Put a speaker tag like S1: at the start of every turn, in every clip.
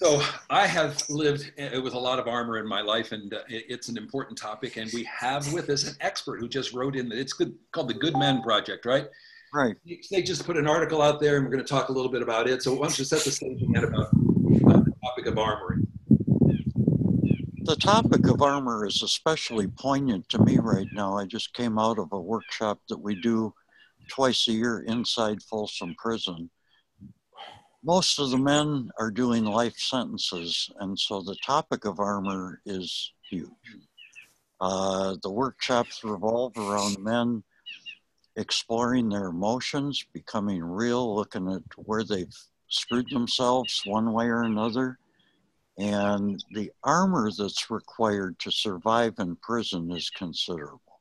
S1: So I have lived with a lot of armor in my life, and it's an important topic. And we have with us an expert who just wrote in that it's good, called the Good Men Project, right?
S2: Right.
S1: They just put an article out there, and we're going to talk a little bit about it. So why don't you set the stage again about the topic of armoring?
S2: The topic of armor is especially poignant to me right now. I just came out of a workshop that we do twice a year inside Folsom Prison. Most of the men are doing life sentences, and so the topic of armor is huge. The workshops revolve around men exploring their emotions, becoming real, looking at where they've screwed themselves one way or another. And the armor that's required to survive in prison is considerable.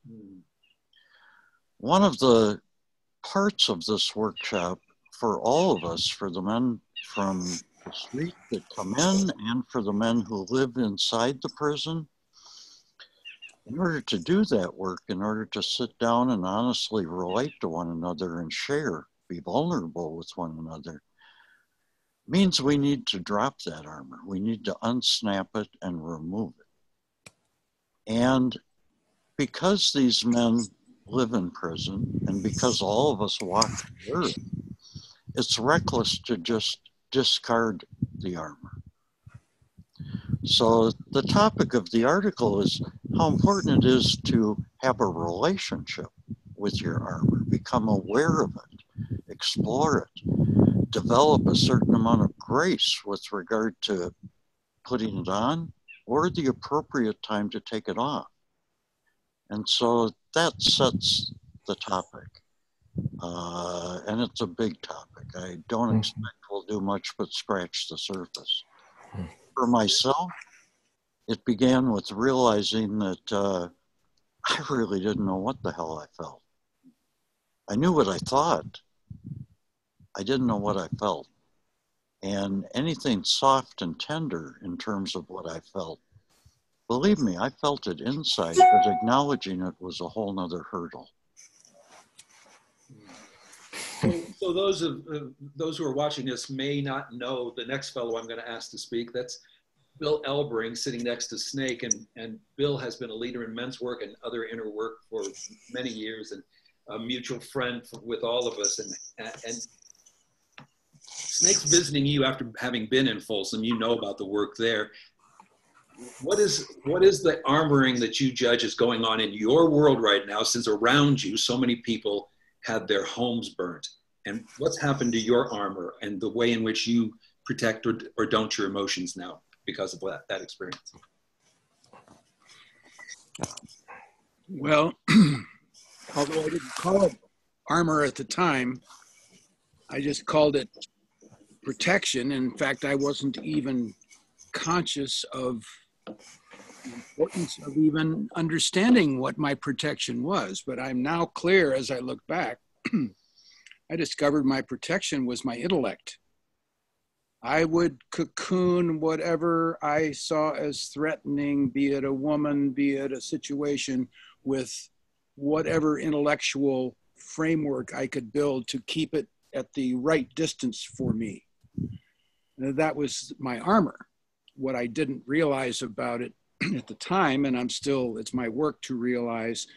S2: One of the parts of this workshop for all of us, for the men from the street that come in and for the men who live inside the prison, in order to do that work, in order to sit down and honestly relate to one another and share, be vulnerable with one another, means we need to drop that armor. We need to unsnap it and remove it. And because these men live in prison, and because all of us walk the earth, it's reckless to just discard the armor. So the topic of the article is how important it is to have a relationship with your armor, become aware of it, explore it, develop a certain amount of grace with regard to putting it on or the appropriate time to take it off. And so that sets the topic. And it's a big topic. I don't expect we'll do much but scratch the surface. For myself, it began with realizing that I really didn't know what the hell I felt. I knew what I thought. I didn't know what I felt. And anything soft and tender in terms of what I felt, believe me, I felt it inside, but acknowledging it was a whole nother hurdle.
S1: So those who are watching this may not know the next fellow I'm going to ask to speak. That's Bill Elbring, sitting next to Snake, and Bill has been a leader in men's work and other inner work for many years, and a mutual friend with all of us. And Snake's visiting you after having been in Folsom. You know about the work there. What is the armoring that you judge is going on in your world right now, since around you so many people had their homes burnt? And what's happened to your armor and the way in which you protect or don't your emotions now because of that experience?
S3: Well, although I didn't call it armor at the time, I just called it protection. In fact, I wasn't even conscious of the importance of even understanding what my protection was. But I'm now clear as I look back. I discovered my protection was my intellect. I would cocoon whatever I saw as threatening, be it a woman, be it a situation, with whatever intellectual framework I could build to keep it at the right distance for me. That was my armor. What I didn't realize about it at the time, and it's my work to realize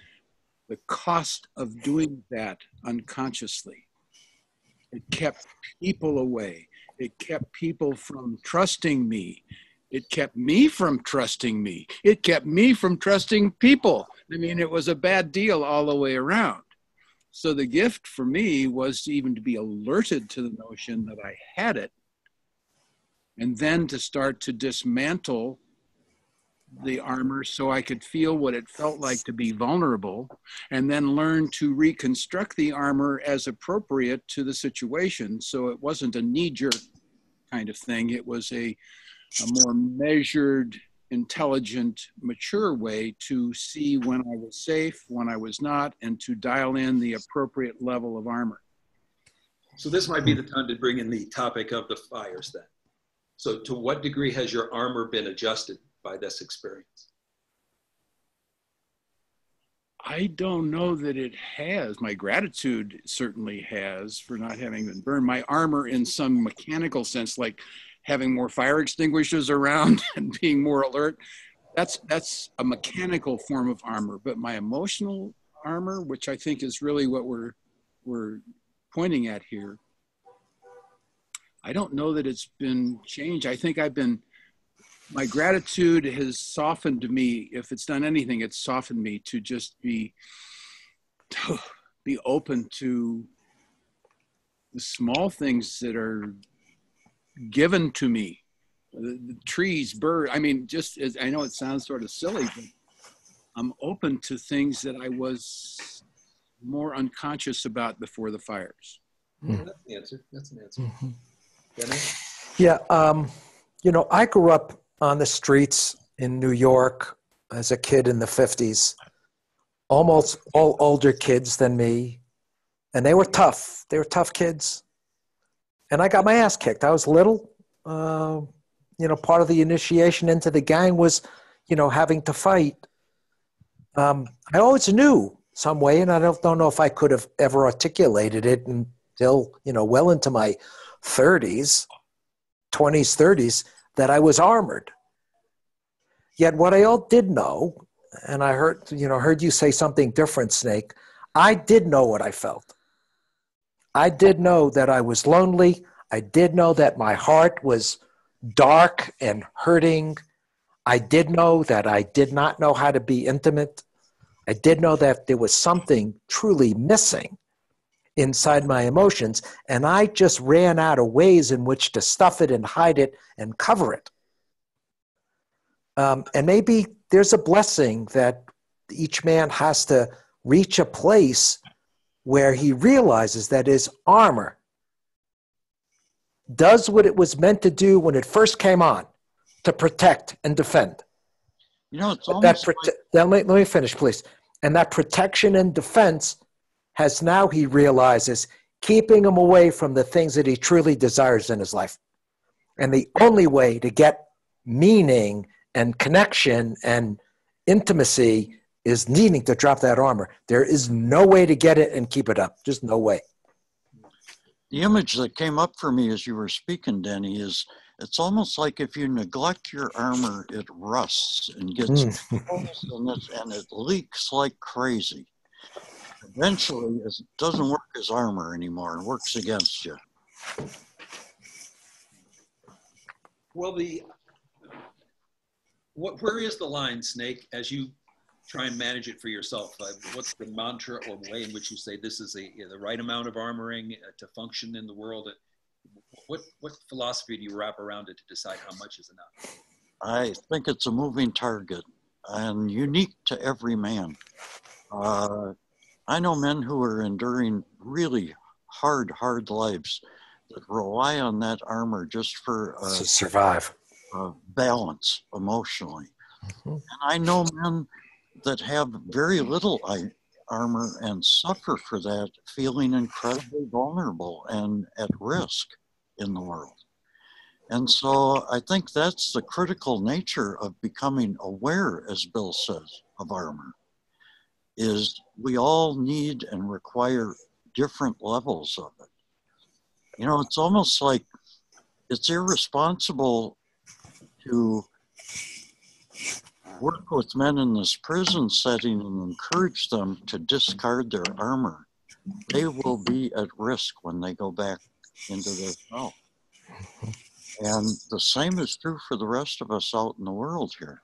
S3: the cost of doing that unconsciously. It kept people away. It kept people from trusting me. It kept me from trusting me. It kept me from trusting people. I mean, it was a bad deal all the way around. So the gift for me was even to be alerted to the notion that I had it, and then to start to dismantle the armor so I could feel what it felt like to be vulnerable, and then learn to reconstruct the armor as appropriate to the situation. So it wasn't a knee-jerk kind of thing. It was a more measured, intelligent, mature way to see when I was safe, when I was not, and to dial in the appropriate level of armor.
S1: So this might be the time to bring in the topic of the fires then. So to what degree has your armor been adjusted by this experience?
S3: I don't know that it has. My gratitude certainly has for not having been burned. My armor in some mechanical sense, like having more fire extinguishers around and being more alert. That's a mechanical form of armor. But my emotional armor, which I think is really what we're pointing at here, I don't know that it's been changed. I think my gratitude has softened me. If it's done anything, it's softened me to just be open to the small things that are given to me. The trees, birds. I mean, just as I know it sounds sort of silly, but I'm open to things that I was more unconscious about before the fires.
S1: Well, that's the answer. That's an answer.
S4: Mm-hmm.
S1: Dennis?
S4: Yeah, I grew up on the streets in New York as a kid in the 50s, almost all older kids than me, and they were tough. They were tough kids. And I got my ass kicked. I was little. Part of the initiation into the gang was, having to fight. I always knew some way, and I don't know if I could have ever articulated it until, well into my 20s, 30s, that I was armored. Yet what I all did know, and I heard you say something different, Snake, I did know what I felt. I did know that I was lonely. I did know that my heart was dark and hurting. I did know that I did not know how to be intimate. I did know that there was something truly missing inside my emotions, and I just ran out of ways in which to stuff it and hide it and cover it. And maybe there's a blessing that each man has to reach a place where he realizes that his armor does what it was meant to do when it first came on, to protect and defend.
S2: It's almost
S4: let me finish, please. And that protection and defense has now, he realizes, keeping him away from the things that he truly desires in his life. And the only way to get meaning and connection and intimacy is needing to drop that armor. There is no way to get it and keep it up. Just no way.
S2: The image that came up for me as you were speaking, Denny, is it's almost like if you neglect your armor, it rusts and gets holes in it, and it leaks like crazy. Eventually, it doesn't work as armor anymore and works against you.
S1: Well, where is the line, Snake, as you try and manage it for yourself? What's the mantra or way in which you say this is the right amount of armoring to function in the world? What philosophy do you wrap around it to decide how much is enough?
S2: I think it's a moving target and unique to every man. I know men who are enduring really hard lives that rely on that armor just for
S4: to survive,
S2: balance emotionally. And I know men that have very little armor and suffer for that, feeling incredibly vulnerable and at risk in the world. And so I think that's the critical nature of becoming aware, as Bill says, of armor, is we all need and require different levels of it. It's almost like it's irresponsible to work with men in this prison setting and encourage them to discard their armor. They will be at risk when they go back into their cell. And the same is true for the rest of us out in the world here.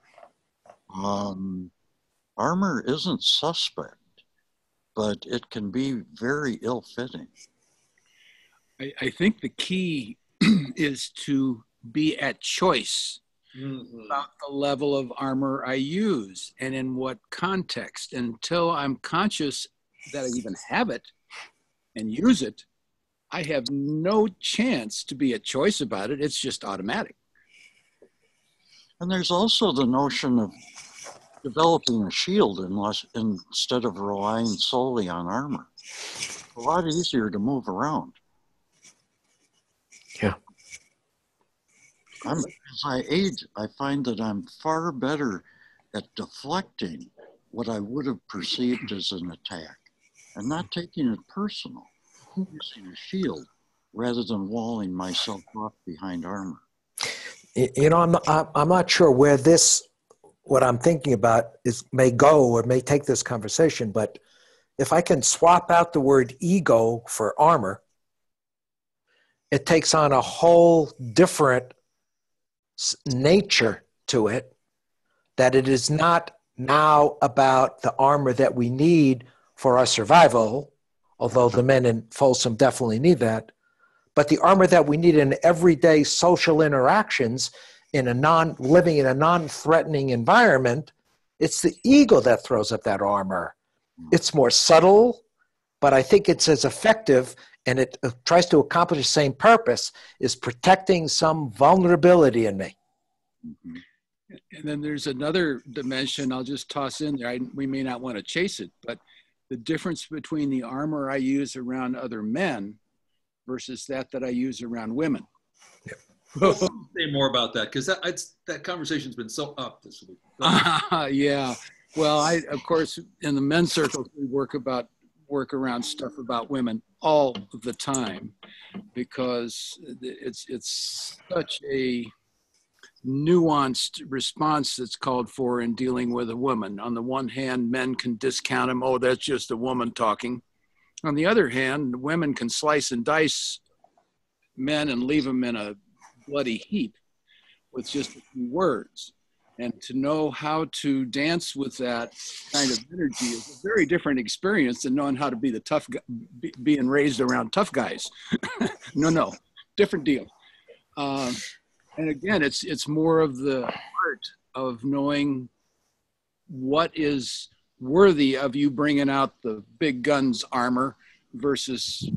S2: Armor isn't suspect, but it can be very ill-fitting.
S3: I think the key is to be at choice about the level of armor I use and in what context. Until I'm conscious that I even have it and use it, I have no chance to be at choice about it. It's just automatic.
S2: And there's also the notion of developing a shield instead of relying solely on armor. It's a lot easier to move around.
S4: Yeah.
S2: As I age, I find that I'm far better at deflecting what I would have perceived as an attack and not taking it personal, using a shield rather than walling myself off behind armor.
S4: You know, I'm not sure where what I'm thinking about may go or may take this conversation, but if I can swap out the word ego for armor, it takes on a whole different nature to it, that it is not now about the armor that we need for our survival, although the men in Folsom definitely need that, but the armor that we need in everyday social interactions living in a non-threatening environment. It's the ego that throws up that armor. It's more subtle, but I think it's as effective, and it tries to accomplish the same purpose, is protecting some vulnerability in me.
S3: Mm-hmm. And then there's another dimension I'll just toss in there. We may not want to chase it, but the difference between the armor I use around other men versus that I use around women.
S1: Yeah. Say more about that, because that conversation's been so up this week.
S3: Yeah. Well, of course, in the men's circles, we work around stuff about women all the time, because it's such a nuanced response that's called for in dealing with a woman. On the one hand, men can discount him. Oh, that's just a woman talking. On the other hand, women can slice and dice men and leave them in a bloody heap with just a few words. And to know how to dance with that kind of energy is a very different experience than knowing how to be the tough guy, being raised around tough guys. No, different deal. And again, it's more of the art of knowing what is worthy of you bringing out the big guns armor versus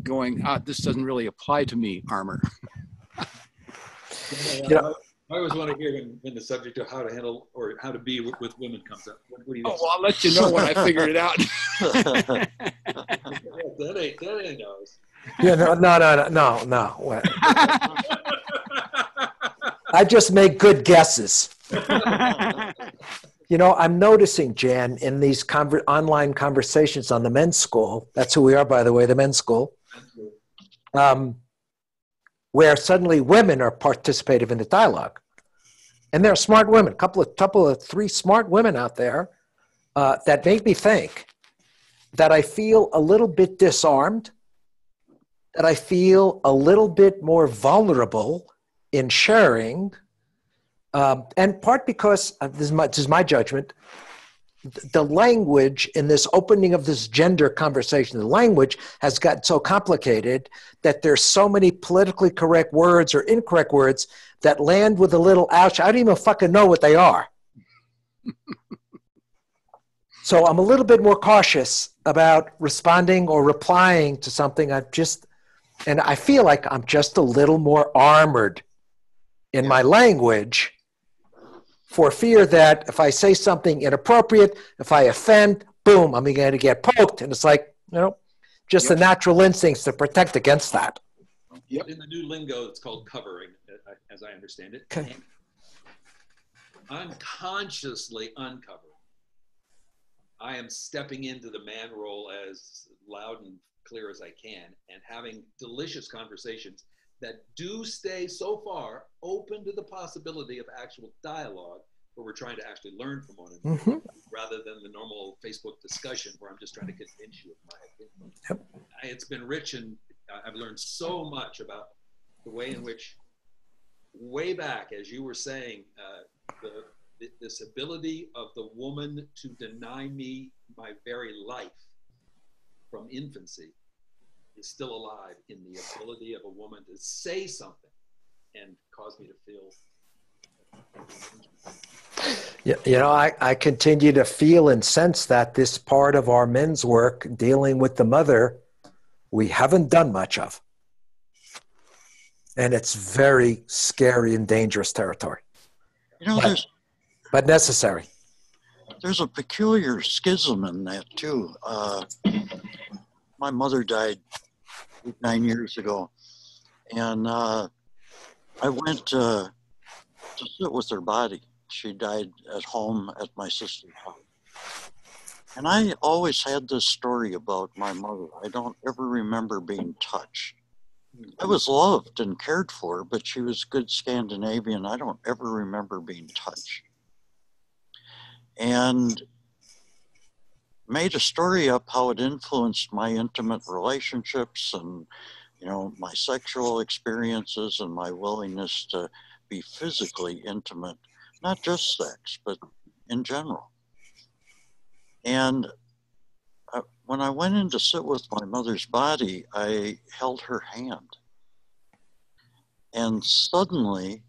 S3: going, this doesn't really apply to me armor.
S1: Yeah. I always want to hear when the subject of how to handle or how to be with women comes up. What do you think?
S3: Well, I'll let you know when I figure it out.
S1: that ain't knows.
S4: Yeah, no. I just make good guesses. You know, I'm noticing, Jan, in these online conversations on the men's school, that's who we are, by the way, the men's school, where suddenly women are participative in the dialogue. And there are smart women, couple of three smart women out there that make me think that I feel a little bit disarmed, that I feel a little bit more vulnerable in sharing, and part because, this is my judgment, the language in this opening of this gender conversation, the language has gotten so complicated that there's so many politically correct words or incorrect words that land with a little ouch. I don't even fucking know what they are. So I'm a little bit more cautious about responding or replying to something. And I feel like I'm just a little more armored in my language, for fear that if I say something inappropriate, if I offend, boom, I'm going to get poked. And it's like, just the natural instincts to protect against that.
S1: Yep. In the new lingo, it's called covering, as I understand it. Okay. I'm consciously uncovering. I am stepping into the man role as loud and clear as I can, and having delicious conversations that do stay so far open to the possibility of actual dialogue, where we're trying to actually learn from one another, rather than the normal Facebook discussion where I'm just trying to convince you of my opinion. Yep. It's been rich, and I've learned so much about the way in which, way back, as you were saying, this ability of the woman to deny me my very life from infancy is still alive in the ability of a woman to say something and cause me to feel.
S4: Yeah, I continue to feel and sense that this part of our men's work, dealing with the mother, we haven't done much of. And it's very scary and dangerous territory. But necessary.
S2: There's a peculiar schism in that too. My mother died 9 years ago, and I went to sit with her body. She died at home at my sister's house. And I always had this story about my mother. I don't ever remember being touched. I was loved and cared for, but she was good Scandinavian. I don't ever remember being touched. And made a story up how it influenced my intimate relationships and, you know, my sexual experiences and my willingness to be physically intimate, not just sex, but in general. And when I went in to sit with my mother's body, I held her hand. And suddenly,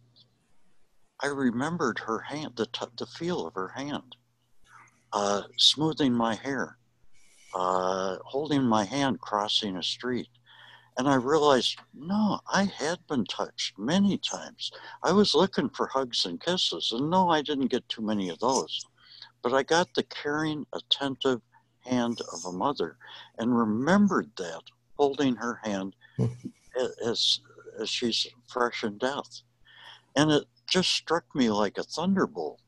S2: I remembered her hand, the feel of her hand, smoothing my hair, holding my hand crossing a street. And I realized, no, I had been touched many times. I was looking for hugs and kisses, and no, I didn't get too many of those. But I got the caring, attentive hand of a mother and remembered that, holding her hand as she's fresh in death. And it just struck me like a thunderbolt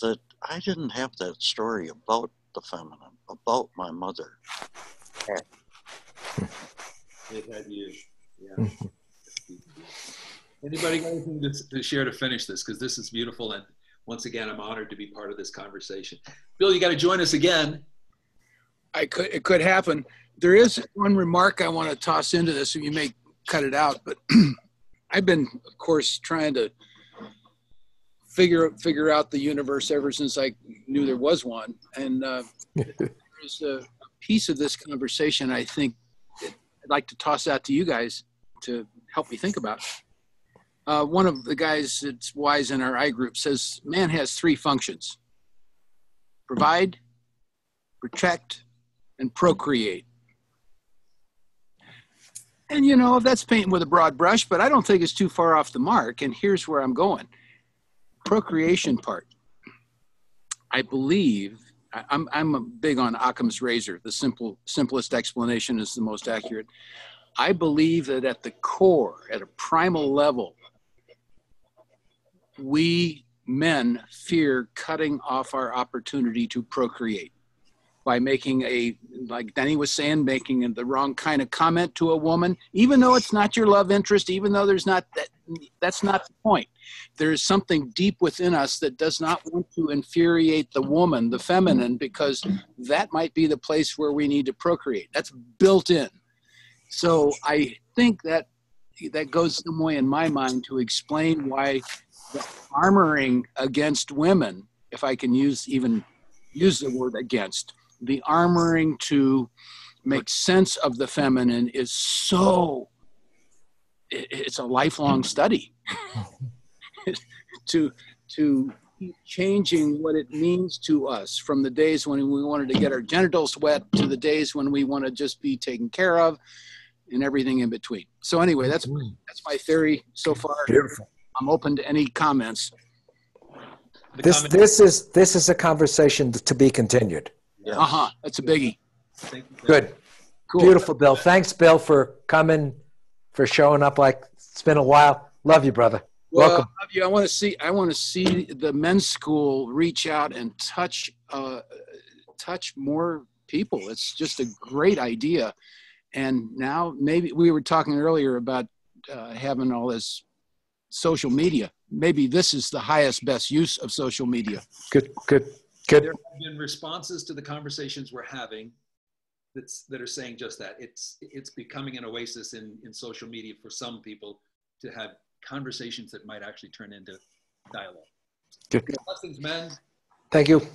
S2: that I didn't have that story about the feminine, about my mother.
S1: It had you. Yeah. Anybody got anything to share to finish this? Because this is beautiful. And once again, I'm honored to be part of this conversation. Bill, you got to join us again.
S3: It could happen. There is one remark I want to toss into this, and you may cut it out, but I've been, of course, trying to figure out the universe ever since I knew there was one. And there's a piece of this conversation I think I'd like to toss out to you guys to help me think about. One of the guys that's wise in our I group says man has three functions: provide, protect, and procreate. And, you know, that's painting with a broad brush, but I don't think it's too far off the mark. And here's where I'm going. Procreation part. I believe, I'm big on Occam's razor. The simplest explanation is the most accurate. I believe that at the core, at a primal level, we men fear cutting off our opportunity to procreate by making like Denny was saying, making the wrong kind of comment to a woman, even though it's not your love interest, even though there's not that's not the point. There is something deep within us that does not want to infuriate the woman, the feminine, because that might be the place where we need to procreate. That's built in. So I think that goes some way in my mind to explain why the armoring against women, if I can use the word against, the armoring to make sense of the feminine is it's a lifelong study to keep changing what it means to us, from the days when we wanted to get our genitals wet to the days when we want to just be taken care of and everything in between. So anyway, that's my theory so far.
S4: Beautiful.
S3: I'm open to any comments.
S4: This is a conversation to be continued.
S3: Yes. That's a biggie.
S1: Thank you, Bill.
S4: Good. Cool. Beautiful, Bill. Thanks, Bill, for coming, for showing up. Like, it's been a while. Love you, brother.
S3: Well,
S4: Welcome.
S3: I love you. I want to see the men's school reach out and touch more people. It's just a great idea. And now maybe we were talking earlier about having all this social media. Maybe this is the highest, best use of social media.
S4: Good.
S1: There have been responses to the conversations we're having that are saying just that. It's becoming an oasis in social media for some people to have conversations that might actually turn into dialogue.
S4: Good.
S1: Blessings, men.
S4: Thank you.